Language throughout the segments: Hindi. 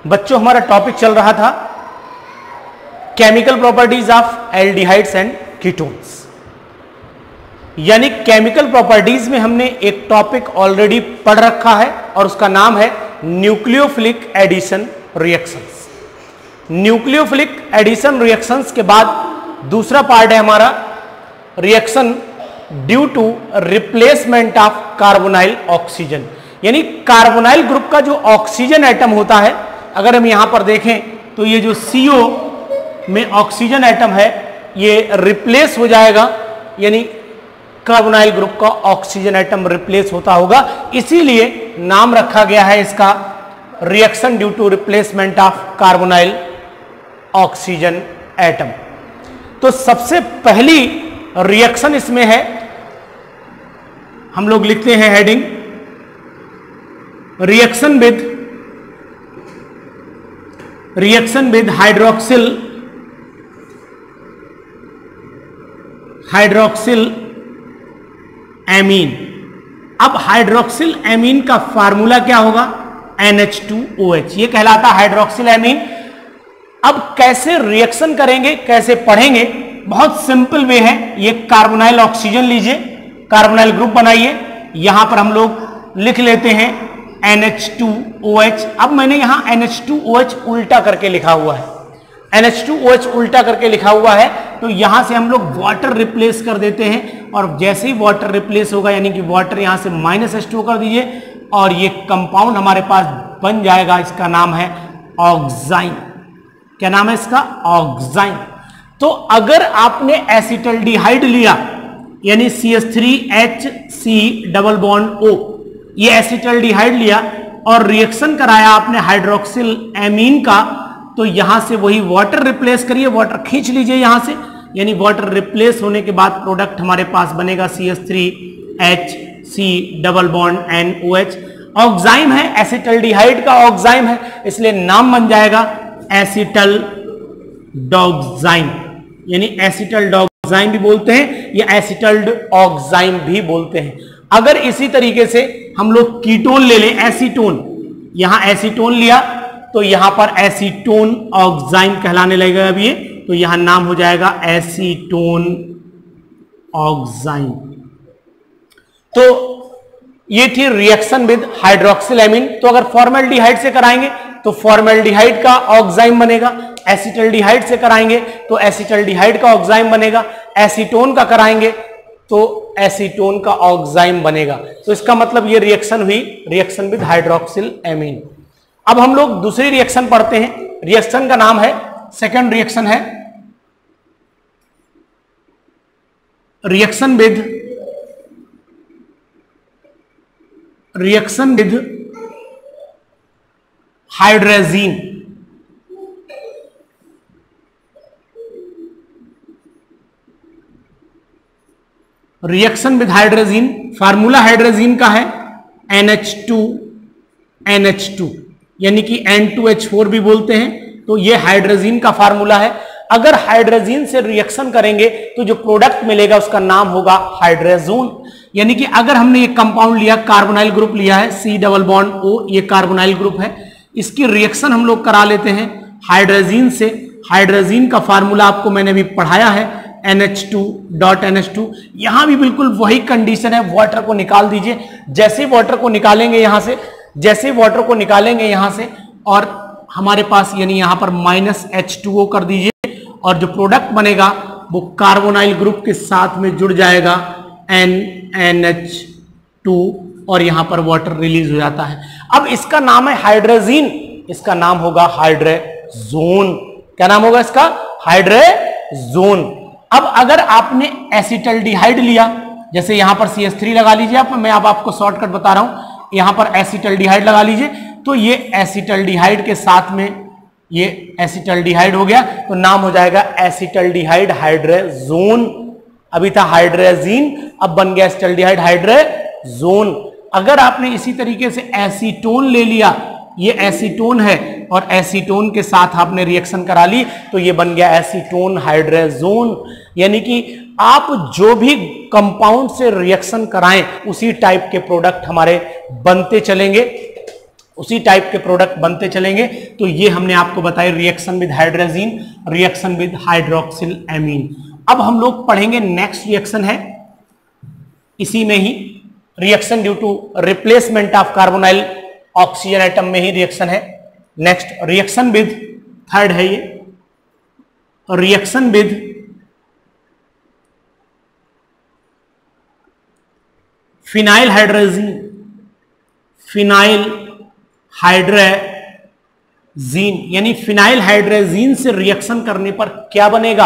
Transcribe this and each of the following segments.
बच्चों हमारा टॉपिक चल रहा था chemical properties of aldehydes and ketones, यानी केमिकल प्रॉपर्टीज में हमने एक टॉपिक ऑलरेडी पढ़ रखा है और उसका नाम है nucleophilic addition reactions. Nucleophilic addition reactions के बाद दूसरा पार्ट है हमारा reaction due to replacement of carbonyl oxygen, यानी कार्बोनाइल ग्रुप का जो ऑक्सीजन एटम होता है, अगर हम यहां पर देखें तो ये जो CO में ऑक्सीजन एटम है ये रिप्लेस हो जाएगा, यानी कार्बोनाइल ग्रुप का ऑक्सीजन एटम रिप्लेस होता होगा, इसीलिए नाम रखा गया है इसका reaction due to replacement of carbonyl oxygen atom. तो सबसे पहली रिएक्शन इसमें है, हम लोग लिखते हैं heading reaction with hydroxyl amine. अब हाइड्रोक्सिल एमीन का फार्मूला क्या होगा? NH2OH, ये कहलाता है हाइड्रोक्सिल एमीन। अब कैसे रिएक्शन करेंगे, कैसे पढ़ेंगे? बहुत सिंपल वे है। ये कार्बोनाइल ऑक्सीजन लीजिए, कार्बोनाइल ग्रुप बनाइए, यहां पर हम लोग लिख लेते हैं NH2OH। अब मैंने यहां NH2OH उल्टा करके लिखा हुआ है, NH2OH उल्टा करके लिखा हुआ है, तो यहां से हम लोग वाटर रिप्लेस कर देते हैं, और जैसे ही वाटर रिप्लेस होगा, यानी कि वाटर यहां से -H2O कर दीजिए और ये कंपाउंड हमारे पास बन जाएगा, इसका नाम है ऑक्साइन। क्या नाम है इसका? ऑक्साइन। तो अगर आपने एसिटल्डिहाइड लिया, यानी CH3HC⋯O, ये एसिटल्डिहाइड लिया और रिएक्शन कराया आपने हाइड्रोक्सिल एमीन का, तो यहां से वही वाटर रिप्लेस करिए, वाटर खींच लीजिए यहां से, यानी वाटर रिप्लेस होने के बाद प्रोडक्ट हमारे पास बनेगा CH3HC⋯NOH। ऑक्साइम है, एसिटल्डिहाइड का ऑक्साइम है, इसलिए नाम बन जाएगा एसिटल्डोक्साइन, यानी एसिटल्डोक्साइन भी बोलते हैं या एसिटल्ड ऑक्साइम भी बोलते हैं। अगर इसी तरीके से हम लोग कीटोन ले लें, एसीटोन, यहां एसीटोन लिया तो यहां पर एसीटोन ऑक्साइन कहलाने लगेगा अब ये, तो यहां नाम हो जाएगा एसीटोन ऑक्साइन। तो ये थी रिएक्शन विद हाइड्रोक्सिल एमीन। तो अगर फॉर्मेल्डिहाइड से कराएंगे तो फॉर्मेल्डिहाइड का ऑक्साइम बनेगा, एसिटल्डिहाइड से कराएंगे तो एसिटल्डिहाइड का ऑक्साइम बनेगा, एसीटोन का कराएंगे तो एसीटोन का ऑक्साइम बनेगा। तो इसका मतलब ये रिएक्शन हुई रिएक्शन विद हाइड्रोक्सिल एमीन। अब हम लोग दूसरी रिएक्शन पढ़ते हैं। रिएक्शन का नाम है, सेकंड रिएक्शन है reaction with hydrazine. Reaction with hydrazine, formula hydrazine का है NH2NH2, यानी कि N2H4 भी बोलते हैं, तो ये हाइड्रोजीन का फार्मूला है। अगर हाइड्रोजीन से रिएक्शन करेंगे तो जो प्रोडक्ट मिलेगा उसका नाम होगा हाइड्रोजोन, यानी कि अगर हमने ये कंपाउंड लिया, कार्बोनाइल ग्रुप लिया है C⋯O, ये कार्बोनाइल ग्रुप है, इसकी रिएक्शन हम लोग करा लेते हैं हाइड्रोजीन से। हाइड्रोजीन का फार्मूला आपको मैंने भी पढ़ाया है NH2.NH2। यहां भी बिल्कुल वही कंडीशन है, वाटर को निकाल दीजिए। जैसे वाटर को निकालेंगे यहां से, और हमारे पास यानी यहां पर -H2O कर दीजिए, और जो प्रोडक्ट बनेगा वो कार्बोनाइल ग्रुप के साथ में जुड़ जाएगा NH2, और यहां पर वाटर रिलीज हो जाता है। अब इसका नाम है हाइड्रोजीन, इसका नाम होगा हाइड्रोजोन। क्या नाम होगा इसका? हाइड्रोजोन। अब अगर आपने एसिटल्डिहाइड लिया, जैसे यहां पर CH3 लगा लीजिए आप, मैं अब आपको शॉर्टकट बता रहा हूं, यहां पर एसिटल्डिहाइड लगा लीजिए, तो ये एसिटल्डिहाइड के साथ में ये एसिटल्डिहाइड हो गया, तो नाम हो जाएगा एसिटल्डिहाइड हाइड्रोजोन। अभी था हाइड्रोजीन, अब बन गया एसिटल्डिहाइड हाइड्रोजोन। अगर आपने इसी तरीके से एसीटोन ले लिया, ये एसीटोन है और एसीटोन के साथ आपने रिएक्शन करा ली, तो ये बन गया एसीटोन हाइड्रोजोन। यानी कि आप जो भी कंपाउंड से रिएक्शन कराएं उसी टाइप के प्रोडक्ट हमारे बनते चलेंगे। उसी टाइप के प्रोडक्ट बनते चलेंगे। तो ये हमने आपको बताया reaction with hydrazine, reaction with hydroxyl amine. अब हम लोग पढ़ेंगे नेक्स्ट रिएक्शन है इसी में ही, reaction due to replacement of carbonyl oxygen atom में ही रिएक्शन है। नेक्स्ट रिएक्शन विद, थर्ड है ये, reaction with phenyl hydrazine, phenyl hydrazine, यानी फिनाइल हाइड्रोजीन से रिएक्शन करने पर क्या बनेगा।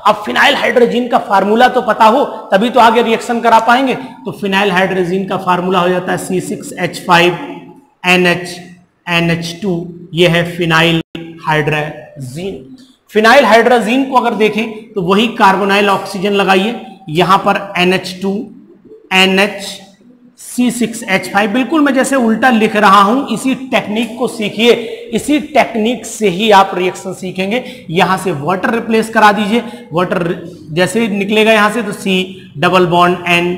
अब फिनाइल हाइड्रोजीन का फार्मूला तो पता हो तभी तो आगे रिएक्शन करा पाएंगे। तो फिनाइल हाइड्रोजीन का फार्मूला हो जाता है C6H5NH2, ये है फिनाइल हाइड्रोजीन। फिनाइल हाइड्रोजीन को अगर देखें तो वही कार्बोनाइल ऑक्सीजन लगाइए, यहां पर NH2 NH C6H5, बिल्कुल मैं जैसे उल्टा लिख रहा हूं, इसी टेक्निक को सीखिए, इसी टेक्निक से ही आप रिएक्शन सीखेंगे। यहां से वाटर रिप्लेस करा दीजिए, वाटर जैसे निकलेगा यहां से तो C double bond N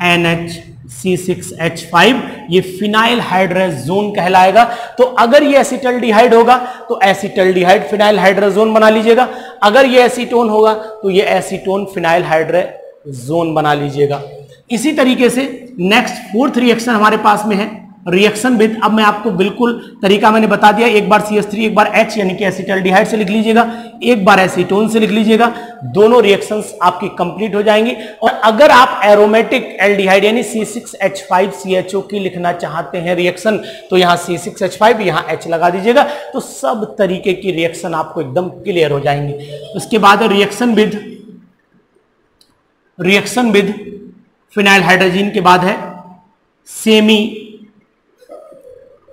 NH C6H5, ये फिनाइल हाइड्रोजोन कहलाएगा। तो अगर ये एसिटल्डिहाइड होगा तो एसिटल्डिहाइड फिनाइल हाइड्रोजोन बना लीजिएगा, अगर ये एसीटोन होगा तो ये एसीटोन फिनाइल हाइड्रोजोन बना लीजिएगा। इसी तरीके से नेक्स्ट फोर्थ रिएक्शन हमारे पास में है रिएक्शन विद, अब मैं आपको बिल्कुल तरीका मैंने बता दिया, एक बार CH3 एक बार H यानी कि एसिटल्डिहाइड से लिख लीजिएगा, एक बार एसीटोन से लिख लीजिएगा, दोनों रिएक्शंस आपकी कंप्लीट हो जाएंगी। और अगर आप एरोमेटिक एल्डिहाइड यानी C6H5CHO की लिखना चाहते हैं रिएक्शन, तो यहां C6H5 यहां H लगा दीजिएगा, तो सब तरीके की रिएक्शन आपको एकदम क्लियर हो जाएंगी। उसके बाद रिएक्शन विद फिनाइल हाइड्रोजीन के बाद है semi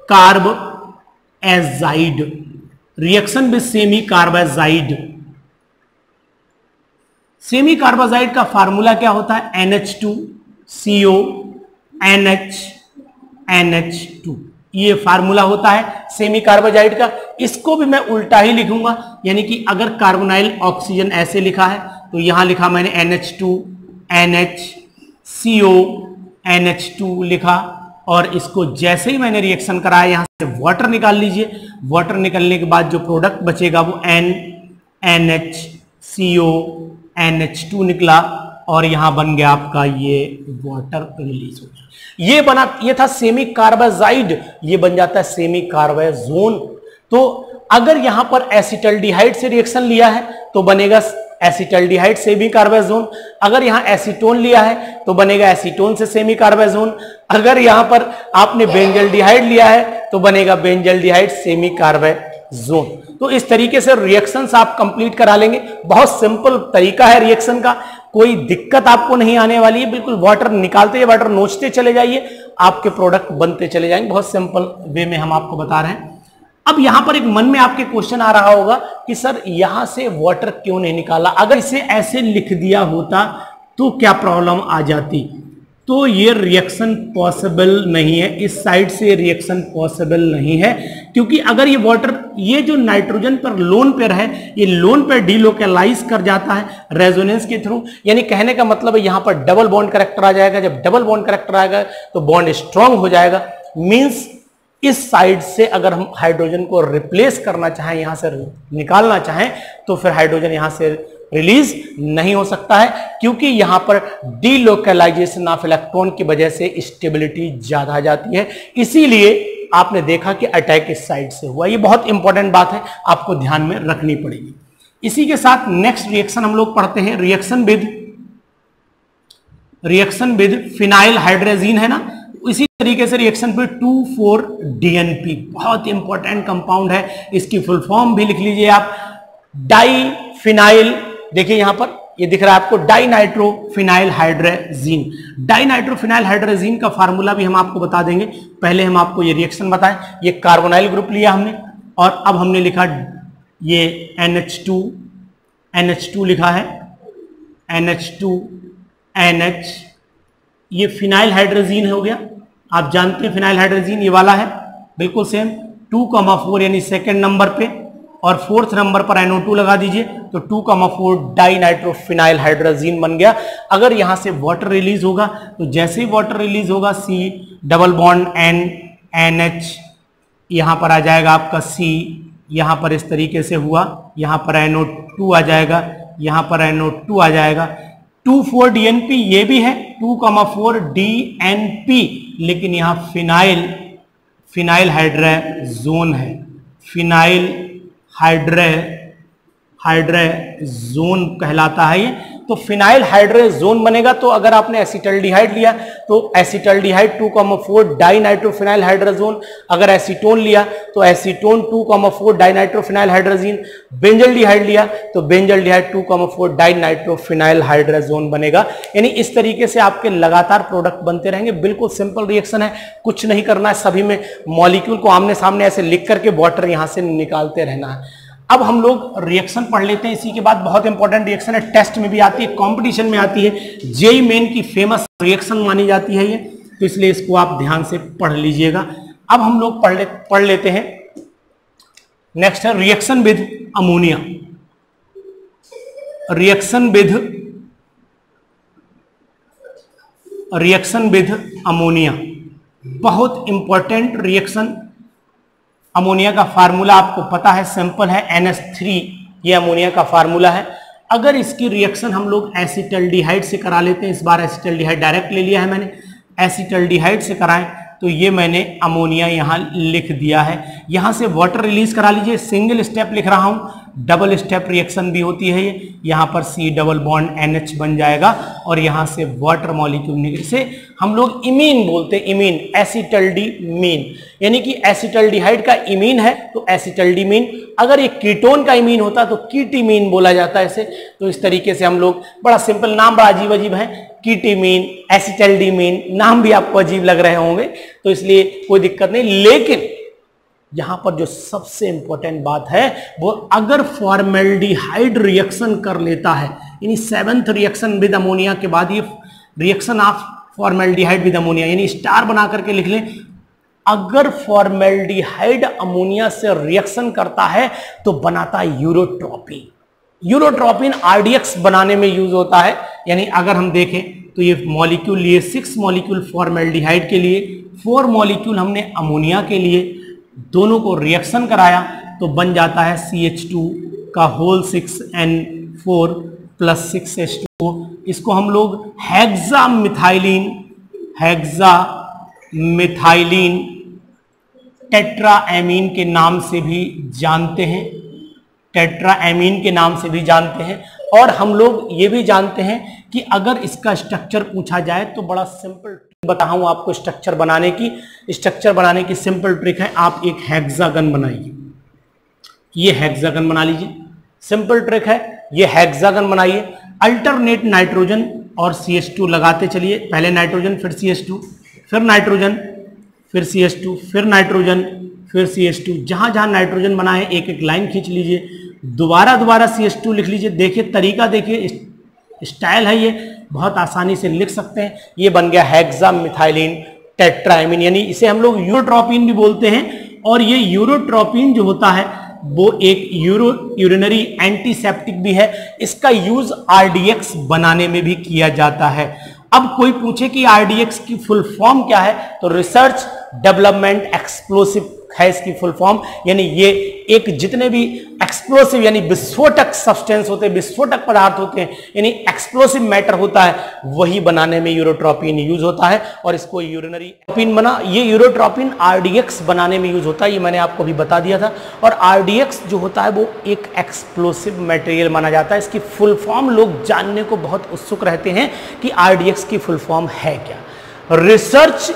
carbazide, reaction with semi carbazide. Semi carbazide का फार्मूला क्या होता है, NH2CO NH2, ये फार्मूला होता है सेमी कार्बोजाइड का। इसको भी मैं उल्टा ही लिखूंगा, यानी कि अगर कार्बोनाइल ऑक्सीजन ऐसे लिखा है तो यहां लिखा मैंने NH2 NHCO NH2 लिखा, और इसको जैसे ही मैंने रिएक्शन कराया यहां से वाटर निकाल लीजिए, वाटर निकलने के बाद जो प्रोडक्ट बचेगा वो NHCO NH2 निकला, और यहां बन गया आपका ये वाटर रिलीज हो गया। ये था सेमी कार्बोजाइड, ये बन जाता है सेमी कार्बोजोन। तो अगर यहां पर एसिटल्डिहाइड से रिएक्शन लिया है तो बनेगा एसिटल्डिहाइड सेमी कार्बोजोन, अगर यहां एसीटोन लिया है तो बनेगा एसीटोन से सेमी कार्बोजोन, अगर यहां पर आपने बेंजल्डिहाइड लिया है तो बनेगा बेंजल्डिहाइड सेमी कार्बोजोन। तो इस तरीके से रिएक्शंस आप कंप्लीट करा लेंगे। बहुत सिंपल तरीका है रिएक्शन का, कोई दिक्कत आपको नहीं आने वाली है। बिल्कुल वाटर निकालते वाटर नोचते चले जाइए, आपके प्रोडक्ट बनते चले जाएंगे। बहुत सिंपल वे में हम आपको बता रहे हैं। अब यहां पर एक मन में आपके क्वेश्चन आ रहा होगा कि सर यहां से वाटर क्यों नहीं निकाला, अगर इसे ऐसे लिख दिया होता तो क्या प्रॉब्लम आ जाती। तो ये रिएक्शन पॉसिबल नहीं है, इस साइड से रिएक्शन पॉसिबल नहीं है, क्योंकि अगर ये वाटर, ये जो नाइट्रोजन पर लोन पेयर है, ये लोन पेयर डिलोकलाइज कर जाता है रेजोनेंस के थ्रू, यानी कहने का मतलब है यहां पर डबल बॉन्ड कैरेक्टर आ जाएगा। जब डबल बॉन्ड कैरेक्टर आएगा तो बॉन्ड स्ट्रांग हो जाएगा। मींस इस साइड से अगर हम हाइड्रोजन को रिप्लेस करना चाहें, यहां से निकालना चाहें, तो फिर हाइड्रोजन यहां से रिलीज नहीं हो सकता है, क्योंकि यहां पर डीलोकलाइजेशन ऑफ इलेक्ट्रॉन की वजह से स्टेबिलिटी ज्यादा आ जाती है। इसीलिए आपने देखा कि अटैक इस साइड से हुआ। ये बहुत इंपॉर्टेंट बात है, आपको ध्यान में रखनी पड़ेगी। इसी के साथ नेक्स्ट रिएक्शन हम लोग पढ़ते हैं, रिएक्शन विद फिनाइल हाइड्रोजीन है ना, इसी तरीके से रिएक्शन पे 2,4-DNP, बहुत इंपॉर्टेंट कंपाउंड है, इसकी फुल फॉर्म भी लिख लीजिए आप, डाई फिनाइल। देखिए यहां पर ये दिख रहा है आपको, di nitro phenyl hydrazine. Di nitro phenyl hydrazine का फार्मूला भी हम आपको बता देंगे। पहले हम आपको ये रिएक्शन बताएं, ये कार्बोनाइल ग्रुप लिया हमने, और अब हमने लिखा ये NH2 लिखा है, NH2 NH, ये फिनाइल हाइड्रोजीन हो गया। आप जानते हैं फिनाइल हाइड्रोजीन ये वाला है, बिल्कुल सेम 2,4 यानी सेकेंड नंबर पे, और फोर्थ नंबर पर NO2 लगा दीजिए, तो 2,4 डाई नाइट्रो फिनाइल हाइड्रोजीन बन गया। अगर यहां से वाटर रिलीज होगा तो जैसे ही वाटर रिलीज होगा C double bond N NH यहां पर आ जाएगा आपका C, यहां पर इस तरीके से हुआ, यहां पर NO2 आ जाएगा, यहां पर NO2 आ जाएगा, 2,4-DNP ये भी है, 2,4-DNP, लेकिन यहां फिनाइल हाइड्राजोन है, फिनाइल हाइड्राजोन कहलाता है ये। तो फिनाइल हाइड्राजोन बनेगा। तो अगर आपने एसिटल्डिहाइड लिया तो एसिटल्डिहाइड 2,4 डाइनाइट्रोफिनाइल हाइड्राजोन, अगर एसीटोन लिया तो एसीटोन 2,4 डाइनाइट्रोफिनाइल हाइड्राजीन, बेंजल्डिहाइड लिया तो बेंजल्डिहाइड 2,4 डाइनाइट्रोफिनाइल हाइड्राजोन बनेगा। यानी इस तरीके से आपके लगातार प्रोडक्ट बनते रहेंगे। बिल्कुल सिंपल रिएक्शन है, कुछ नहीं करना है, सभी में मॉलिक्यूल को आमने सामने ऐसे लिख करके वाटर यहां से निकालते रहना है। अब हम लोग रिएक्शन पढ़ लेते हैं। इसी के बाद बहुत इंपॉर्टेंट रिएक्शन है, टेस्ट में भी आती है, कंपटीशन में आती है, जेईई मेन की फेमस रिएक्शन मानी जाती है ये, तो इसलिए इसको आप ध्यान से पढ़ लीजिएगा। अब हम लोग पढ़ लेते हैं। नेक्स्ट है reaction with ammonia. Reaction with ammonia बहुत इंपॉर्टेंट रिएक्शन। अमोनिया का फार्मूला आपको पता है, सिंपल है, NH3 ये अमोनिया का फार्मूला है। अगर इसकी रिएक्शन हम लोग एसिटल्डिहाइड से करा लेते हैं, इस बार एसिटल्डिहाइड डायरेक्ट ले लिया है मैंने, एसिटल्डिहाइड से कराएं तो ये मैंने अमोनिया यहां लिख दिया है। यहां से वाटर रिलीज करा लीजिए, सिंगल स्टेप लिख रहा हूं, डबल स्टेप रिएक्शन भी होती है ये। यहां पर C डबल बॉन्ड NH बन जाएगा और यहां से वाटर मॉलिक्यूल से हम लोग इमीन बोलते हैं, इमीन, एसिटल्डिमीन, यानी कि एसिटल्डिहाइड का इमीन है तो एसिटल्डिमीन। अगर ये कीटोन का इमीन होता तो कीटीमीन बोला जाता है इसे। तो इस तरीके से हम लोग, बड़ा सिंपल नाम, बड़ा अजीब अजीब है, कीटीमीन, एसिटल्डिमीन, नाम भी आपको अजीब लग रहे होंगे, तो इसलिए कोई दिक्कत नहीं। लेकिन यहां पर जो सबसे इंपॉर्टेंट बात है वो, अगर फॉर्मेल्डिहाइड रिएक्शन कर लेता है, यानी 7th रिएक्शन विद अमोनिया के बाद ये reaction of formaldehyde with ammonia, यानी स्टार बना करके लिख लें, अगर फॉर्मेल्डिहाइड अमोनिया से रिएक्शन करता है तो बनाता है यूरोट्रोपिन। यूरोट्रोपिन RDX बनाने में यूज होता है। यानी अगर हम देखें तो ये मॉलिक्यूल लिए 6 मॉलिक्यूल फॉर्मेल्डिहाइड के लिए, 4 मॉलिक्यूल हमने अमोनिया के लिए, दोनों को रिएक्शन कराया तो बन जाता है CH2 का होल 6N4 प्लस 6H2। इसको हम लोग हेक्सामिथाइलिन टेट्राएमीन के नाम से भी जानते हैं, टेट्राएमीन के नाम से भी जानते हैं। और हम लोग ये भी जानते हैं कि अगर इसका स्ट्रक्चर पूछा जाए तो बड़ा सिंपल बताऊं आपको स्ट्रक्चर बनाने की सिंपल ट्रिक है। आप एक हेक्सागन बनाइए, ये हेक्सागन बना लीजिए, सिंपल ट्रिक है, ये हेक्सागन बनाइए। अल्टरनेट नाइट्रोजन और CH2 लगाते चलिए, पहले नाइट्रोजन फिर CH2, फिर नाइट्रोजन फिर CH2, फिर नाइट्रोजन फिर CH2। जहां जहां नाइट्रोजन बना है एक एक लाइन खींच लीजिए, दोबारा CH2 लिख लीजिए। देखिए तरीका, देखिए स्टाइल है, ये बहुत आसानी से लिख सकते हैं। ये बन गया हेक्सामिथाइलिन टेट्राएमीन, यानी इसे हम लोग यूरोट्रोपिन भी बोलते हैं। और ये यूरोट्रोपिन जो होता है वो एक यूरिनरी एंटीसेप्टिक भी है। इसका यूज RDX बनाने में भी किया जाता है। अब कोई पूछे कि RDX की फुल फॉर्म क्या है, तो रिसर्च डेवलपमेंट एक्सप्लोसिव है इसकी फुल फॉर्म। यानी ये एक जितने भी एक्सप्लोसिव यानी विस्फोटक सब्सटेंस होते हैं, विस्फोटक पदार्थ होते हैं, यानी एक्सप्लोसिव मैटर होता है, वही बनाने में यूरोट्रोपिन यूज होता है। और इसको यूरिनरी ट्रोपिन बना, ये यूरोट्रोपिन RDX बनाने में यूज होता है, ये मैंने आपको भी बता दिया था। और RDX जो होता है वो एक एक्सप्लोसिव मटेरियल माना जाता है। इसकी फुल फॉर्म लोग जानने को बहुत उत्सुक रहते हैं कि RDX की फुल फॉर्म है क्या। रिसर्च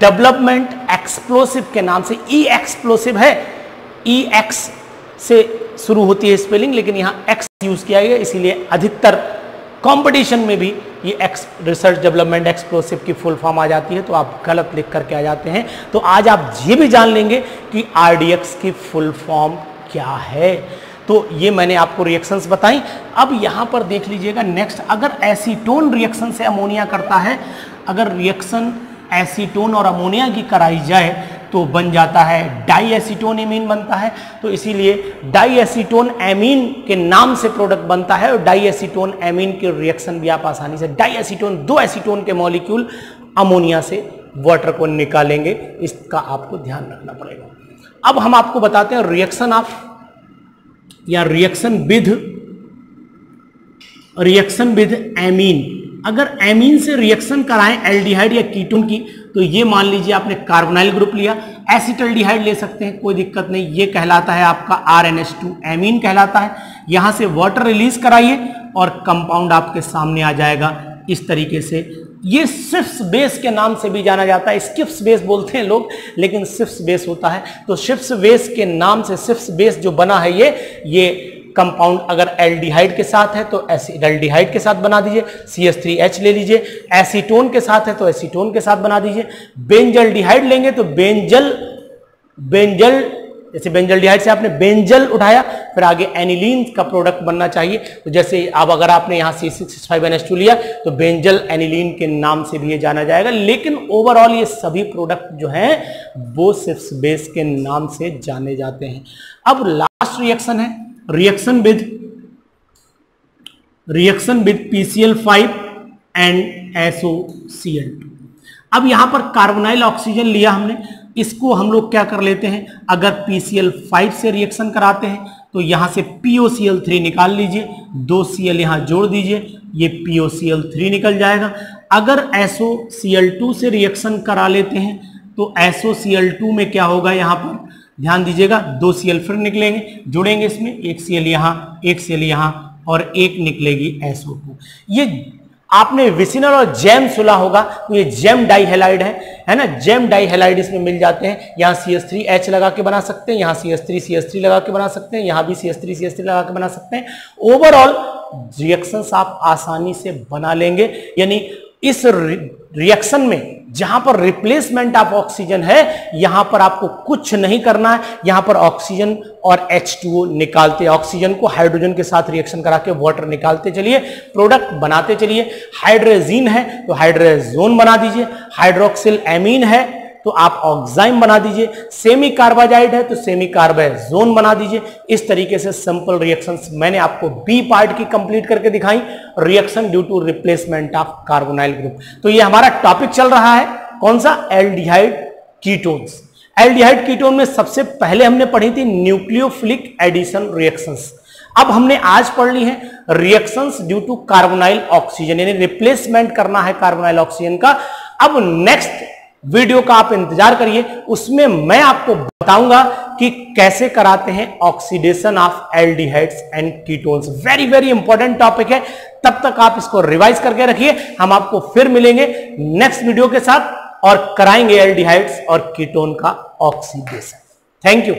डेवलपमेंट एक्सप्लोसिव के नाम से, ई एक्सप्लोसिव है, EX से शुरू होती है स्पेलिंग, लेकिन यहां X यूज किया गया, इसीलिए अधिकतर कंपटीशन में भी ये रिसर्च डेवलपमेंट एक्सप्लोसिव की फुल फॉर्म आ जाती है, तो आप गलत लिख करके आ जाते हैं। तो आज आप ये भी जान लेंगे कि RDX की फुल फॉर्म क्या है। तो ये मैंने आपको रिएक्शंस बताई। अब यहां पर देख लीजिएगा नेक्स्ट, अगर एसीटोन रिएक्शन से अमोनिया करता है, अगर रिएक्शन एसीटोन और अमोनिया की कराई जाए तो बन जाता है डाई एसीटोन एमीन बनता है। तो इसीलिए डाई एसीटोन एमीन के नाम से प्रोडक्ट बनता है। और डाई एसीटोन एमीन की रिएक्शन भी आप आसानी से, डाई एसीटोन 2 एसीटोन के मॉलिक्यूल अमोनिया से वाटर को निकालेंगे, इसका आपको ध्यान रखना पड़ेगा। अब हम आपको बताते हैं रिएक्शन ऑफ या रिएक्शन विद एमीन। अगर एमीन से रिएक्शन कराएं एल्डिहाइड या कीटोन की, तो ये मान लीजिए आपने कार्बोनाइल ग्रुप लिया, एसिटल्डिहाइड ले सकते हैं, कोई दिक्कत नहीं, ये कहलाता है आपका RNH2 एमीन कहलाता है। यहां से वाटर रिलीज कराइए और कंपाउंड आपके सामने आ जाएगा इस तरीके से। ये सिफ्स बेस के नाम से भी जाना जाता है, स्किप्स बेस बोलते हैं लोग, लेकिन सिफ्स बेस होता है। तो सिफ्स बेस के नाम से सिफ्स बेस जो बना है ये कंपाउंड अगर एल्डिहाइड के साथ है तो एसिटल्डिहाइड के साथ बना दीजिए, CH3H ले लीजिए, एसीटोन के साथ है तो एसीटोन के साथ बना दीजिए, बेंजल्डिहाइड लेंगे तो बेंजल जैसे बेंजल्डिहाइड से आपने बेंजल उठाया, फिर आगे एनिलीन का प्रोडक्ट बनना चाहिए। तो जैसे अब अगर आपने यहां C6H5NH2 लिया तो बेंजल एनिलीन के नाम से भी ये जाना जाएगा। लेकिन ओवरऑल ये सभी प्रोडक्ट जो हैं वो सिर्फ बेस के नाम से जाने जाते हैं। अब लास्ट रिएक्शन है reaction with PCl5 and SOCl2। अब यहां पर कार्बोनाइल ऑक्सीजन लिया हमने, इसको हम लोग क्या कर लेते हैं, अगर PCl5 से रिएक्शन कराते हैं तो यहां से POCl3 निकाल लीजिए, 2 Cl यहां जोड़ दीजिए, ये POCl3 निकल जाएगा। अगर SOCl2 से रिएक्शन करा लेते हैं तो SOCl2 में क्या होगा, यहां पर ध्यान दीजिएगा, 2 Cl फिर निकलेंगे, जुड़ेंगे इसमें, 1 Cl यहां, 1 Cl यहां और एक निकलेगी SO2। ये आपने विसिनल और जेम सुना होगा, तो ये जेम डाइहेलाइड है ना, जेम डाइहेलाइड इसमें मिल जाते हैं। यहाँ CH3H लगा के बना सकते हैं, यहाँ CH3 लगा के बना सकते हैं, यहाँ भी CH3 लगा के बना सकते हैं। ओवरऑल रिएक्शंस आप आसानी से बना लेंगे। यानी इस रिएक्शन में जहां पर रिप्लेसमेंट ऑफ ऑक्सीजन है, यहां पर आपको कुछ नहीं करना है, यहां पर ऑक्सीजन और H2O निकालते, ऑक्सीजन को हाइड्रोजन के साथ रिएक्शन करा के वाटर निकालते चलिए, प्रोडक्ट बनाते चलिए। हाइड्रोजीन है तो हाइड्रोजोन बना दीजिए, हाइड्रोक्सिल एमीन है तो आप ऑक्साइम बना दीजिए, सेमी कार्बाजाइड है तो सेमी कार्बाजोन बना दीजिए। इस तरीके से सिंपल रिएक्शंस मैंने आपको बी पार्ट की कंप्लीट करके दिखाई, reaction due to replacement of carbonyl group. तो ये हमारा टॉपिक चल रहा है कौन सा, एल्डिहाइड कीटोन्स। एल्डिहाइड कीटोन में सबसे पहले हमने पढ़ी थी न्यूक्लियोफिलिक एडिशन रिएक्शंस। अब हमने आज पढ़ ली है reactions due to carbonyl oxygen, यानी रिप्लेसमेंट करना है कार्बोनाइल ऑक्सीजन का। अब नेक्स्ट वीडियो का आप इंतजार करिए, उसमें मैं आपको बताऊंगा कि कैसे कराते हैं oxidation of aldehydes and ketones. Very very important topic है, तब तक आप इसको रिवाइज करके रखिए। हम आपको फिर मिलेंगे नेक्स्ट वीडियो के साथ और कराएंगे एल्डिहाइड्स और कीटोन का ऑक्सीडेशन। Thank you.